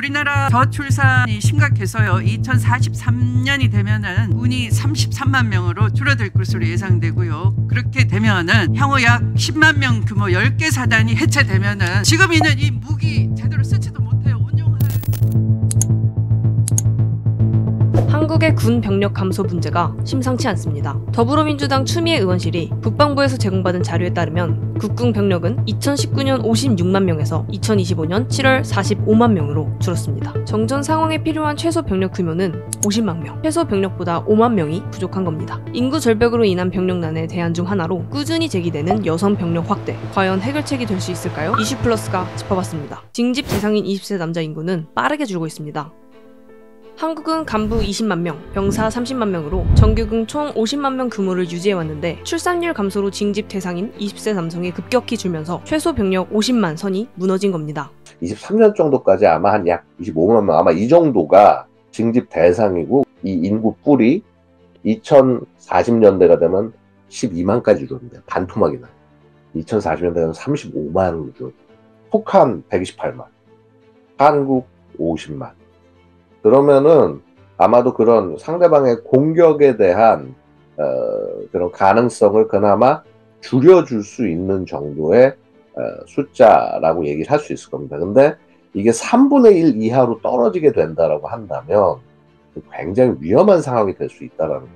우리나라 저출산이 심각해서요. 2043년이 되면은 군이 33만 명으로 줄어들 것으로 예상되고요. 그렇게 되면은 향후 약 10만 명 규모 10개 사단이 해체되면은 지금 있는 이 무기 제대로 쓰지도 못해요. 한국의 군 병력 감소 문제가 심상치 않습니다. 더불어민주당 추미애 의원실이 국방부에서 제공받은 자료에 따르면 국군 병력은 2019년 56만 명에서 2025년 7월 45만 명으로 줄었습니다. 정전 상황에 필요한 최소 병력 규모는 50만 명, 최소 병력보다 5만 명이 부족한 겁니다. 인구 절벽으로 인한 병력난의 대안 중 하나로 꾸준히 제기되는 여성 병력 확대, 과연 해결책이 될 수 있을까요? 이슈플러스가 짚어봤습니다. 징집 대상인 20세 남자 인구는 빠르게 줄고 있습니다. 한국은 간부 20만 명, 병사 30만 명으로 정규군 총 50만 명 규모를 유지해왔는데 출산율 감소로 징집 대상인 20세 남성이 급격히 줄면서 최소 병력 50만 선이 무너진 겁니다. 23년 정도까지 아마 한 약 25만 명, 아마 이 정도가 징집 대상이고 이 인구 뿔이 2040년대가 되면 12만까지 줄었는데 반토막이 나요. 2040년대 되면 35만으로 줄었어요. 북한 128만, 한국 50만. 그러면은 아마도 그런 상대방의 공격에 대한 그런 가능성을 그나마 줄여줄 수 있는 정도의 숫자라고 얘기를 할 수 있을 겁니다. 근데 이게 3분의 1 이하로 떨어지게 된다라고 한다면 굉장히 위험한 상황이 될 수 있다라는 거죠.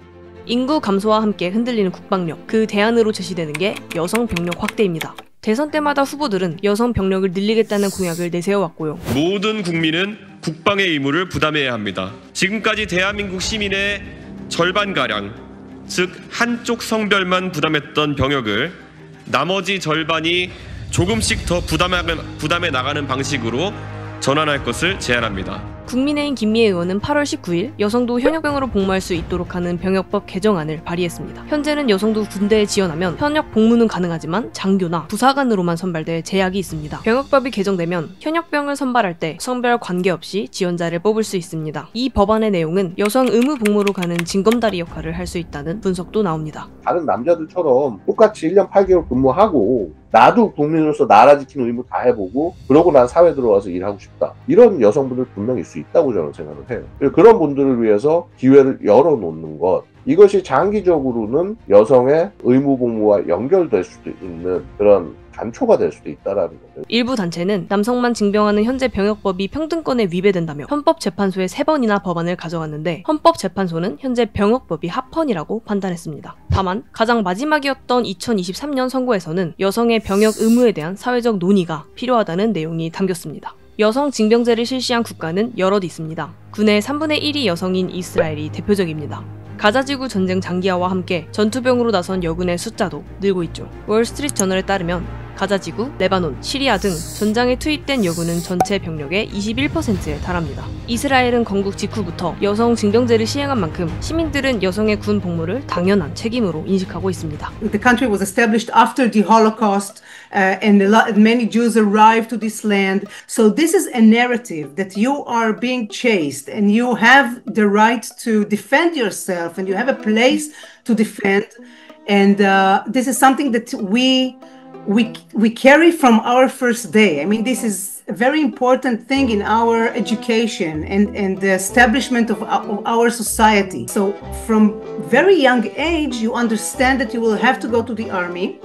인구 감소와 함께 흔들리는 국방력, 그 대안으로 제시되는 게 여성 병력 확대입니다. 대선 때마다 후보들은 여성 병력을 늘리겠다는 공약을 내세워왔고요. 모든 국민은 국방의 의무를 부담해야 합니다. 지금까지 대한민국 시민의 절반가량, 즉 한쪽 성별만 부담했던 병역을 나머지 절반이 조금씩 더 부담해 나가는 방식으로 전환할 것을 제안합니다. 국민의힘 김미애 의원은 8월 19일 여성도 현역병으로 복무할 수 있도록 하는 병역법 개정안을 발의했습니다. 현재는 여성도 군대에 지원하면 현역 복무는 가능하지만 장교나 부사관으로만 선발돼 제약이 있습니다. 병역법이 개정되면 현역병을 선발할 때 성별 관계없이 지원자를 뽑을 수 있습니다. 이 법안의 내용은 여성 의무 복무로 가는 징검다리 역할을 할 수 있다는 분석도 나옵니다. 다른 남자들처럼 똑같이 1년 8개월 근무하고 나도 국민으로서 나라 지키는 의무 다 해보고 그러고 난 사회 들어와서 일하고 싶다. 이런 여성분들 분명히 있을 수 있다고 저는 생각을 해요. 그런 분들을 위해서 기회를 열어놓는 것, 이것이 장기적으로는 여성의 의무복무와 연결될 수도 있는 그런 단초가 될 수도 있다라는 거죠. 일부 단체는 남성만 징병하는 현재 병역법이 평등권에 위배된다며 헌법재판소에 3번이나 법안을 가져갔는데 헌법재판소는 현재 병역법이 합헌이라고 판단했습니다. 다만 가장 마지막이었던 2023년 선고에서는 여성의 병역 의무에 대한 사회적 논의가 필요하다는 내용이 담겼습니다. 여성 징병제를 실시한 국가는 여럿 있습니다. 군의 3분의 1이 여성인 이스라엘이 대표적입니다. 가자지구 전쟁 장기화와 함께 전투병으로 나선 여군의 숫자도 늘고 있죠. 월스트리트 저널에 따르면 가자지구, 레바논, 시리아 등 전장에 투입된 여군은 전체 병력의 21%에 달합니다. 이스라엘은 건국 직후부터 여성 징병제를 시행한 만큼 시민들은 여성의 군 복무를 당연한 책임으로 인식하고 있습니다. The country was established after the Holocaust and many Jews arrived to this land. So this is a narrative that you are being chased and you have the right to defend yourself and you have a place to defend. And this is something that we carry from our first day. I mean, this is a very important thing in our education and the establishment of our society. So from very young age, you understand that you will have to go to the army.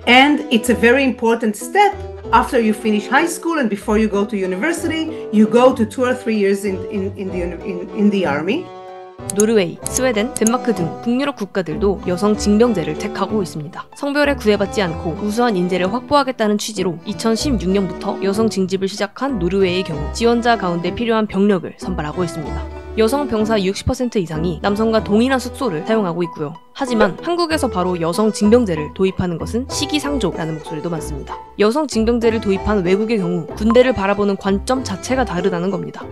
And it's a very important step. After you finish high school and before you go to university, you go to 2 or 3 years in the army. 노르웨이, 스웨덴, 덴마크 등 북유럽 국가들도 여성 징병제를 택하고 있습니다. 성별에 구애받지 않고 우수한 인재를 확보하겠다는 취지로 2016년부터 여성 징집을 시작한 노르웨이의 경우 지원자 가운데 필요한 병력을 선발하고 있습니다. 여성 병사 60% 이상이 남성과 동일한 숙소를 사용하고 있고요. 하지만 한국에서 바로 여성 징병제를 도입하는 것은 시기상조라는 목소리도 많습니다. 여성 징병제를 도입한 외국의 경우 군대를 바라보는 관점 자체가 다르다는 겁니다.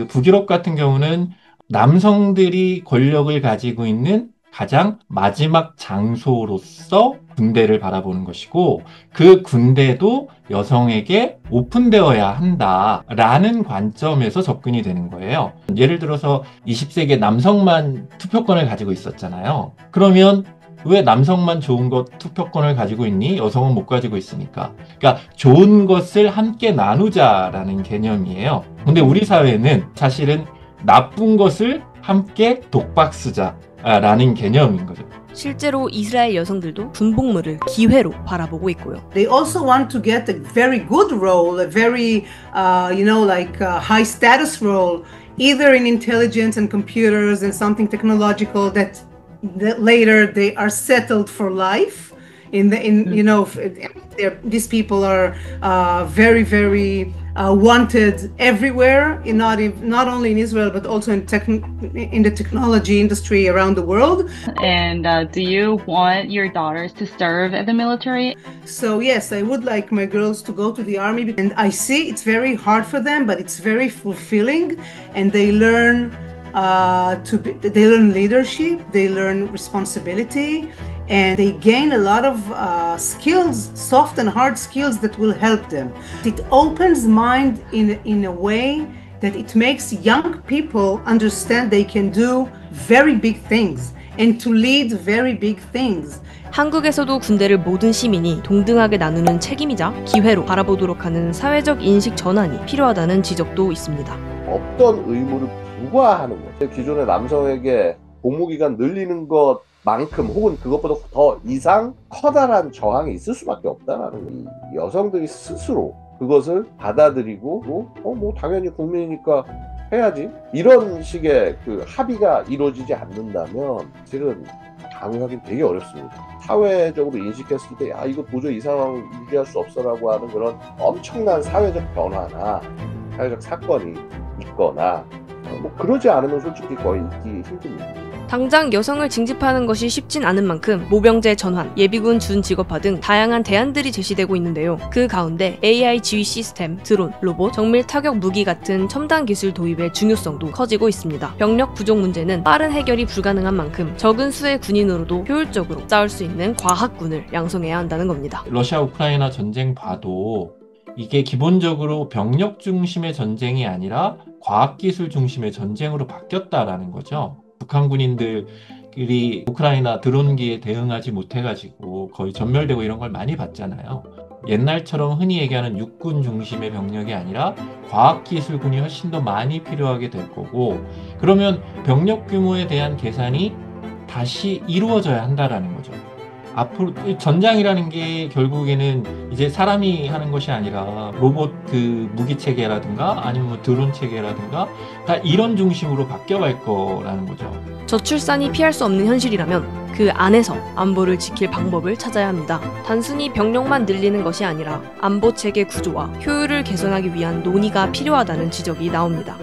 북유럽 같은 경우는 남성들이 권력을 가지고 있는 가장 마지막 장소로서 군대를 바라보는 것이고 그 군대도 여성에게 오픈되어야 한다라는 관점에서 접근이 되는 거예요. 예를 들어서 20세기 남성만 투표권을 가지고 있었잖아요. 그러면 왜 남성만 좋은 것 투표권을 가지고 있니? 여성은 못 가지고 있으니까. 그러니까 좋은 것을 함께 나누자라는 개념이에요. 근데 우리 사회는 사실은 나쁜 것을 함께 독박 쓰자라는 개념인 거죠. 실제로 이스라엘 여성들도 군복무를 기회로 바라보고 있고요. They also want to get a very good role, a very, high status role, either in intelligence and computers and something technological that later they are settled for life. These people are very, very wanted everywhere, not only in Israel but also in the technology industry around the world. And do you want your daughters to serve in the military? So yes, I would like my girls to go to the army, and I see it's very hard for them, but it's very fulfilling, and they learn they learn leadership, they learn responsibility, and they gain a lot of skills, soft and hard skills that will help them. It opens mind in a way that it makes young people understand they can do very big things and to lead very big things. 한국에서도 군대를 모든 시민이 동등하게 나누는 책임이자 기회로 바라보도록 하는 사회적 인식 전환이 필요하다는 지적도 있습니다. 없던 의무를 부과하는 거죠. 기존의 남성에게 복무기간 늘리는 것만큼 혹은 그것보다 더 이상 커다란 저항이 있을 수밖에 없다라는 거예요. 여성들이 스스로 그것을 받아들이고 당연히 국민이니까 해야지 이런 식의 그 합의가 이루어지지 않는다면 실은 강요하기 되게 어렵습니다. 사회적으로 인식했을 때 이거 도저히 이 상황 유지할 수 없어라고 하는 그런 엄청난 사회적 변화나 사회적 사건이 있거나 그러지 않으면 솔직히 거의 있기 힘듭니다. 당장 여성을 징집하는 것이 쉽진 않은 만큼 모병제 전환, 예비군 준직업화 등 다양한 대안들이 제시되고 있는데요. 그 가운데 AI 지휘 시스템, 드론, 로봇, 정밀 타격 무기 같은 첨단 기술 도입의 중요성도 커지고 있습니다. 병력 부족 문제는 빠른 해결이 불가능한 만큼 적은 수의 군인으로도 효율적으로 싸울 수 있는 과학군을 양성해야 한다는 겁니다. 러시아 우크라이나 전쟁 봐도 이게 기본적으로 병력 중심의 전쟁이 아니라 과학기술 중심의 전쟁으로 바뀌었다라는 거죠. 북한 군인들이 우크라이나 드론기에 대응하지 못해가지고 거의 전멸되고 이런 걸 많이 봤잖아요. 옛날처럼 흔히 얘기하는 육군 중심의 병력이 아니라 과학기술군이 훨씬 더 많이 필요하게 될 거고, 그러면 병력 규모에 대한 계산이 다시 이루어져야 한다라는 거죠. 앞으로 전장이라는 게 결국에는 이제 사람이 하는 것이 아니라 로봇 그 무기 체계라든가 아니면 뭐 드론 체계라든가 다 이런 중심으로 바뀌어갈 거라는 거죠. 저출산이 피할 수 없는 현실이라면 그 안에서 안보를 지킬 방법을 찾아야 합니다. 단순히 병력만 늘리는 것이 아니라 안보 체계 구조와 효율을 개선하기 위한 논의가 필요하다는 지적이 나옵니다.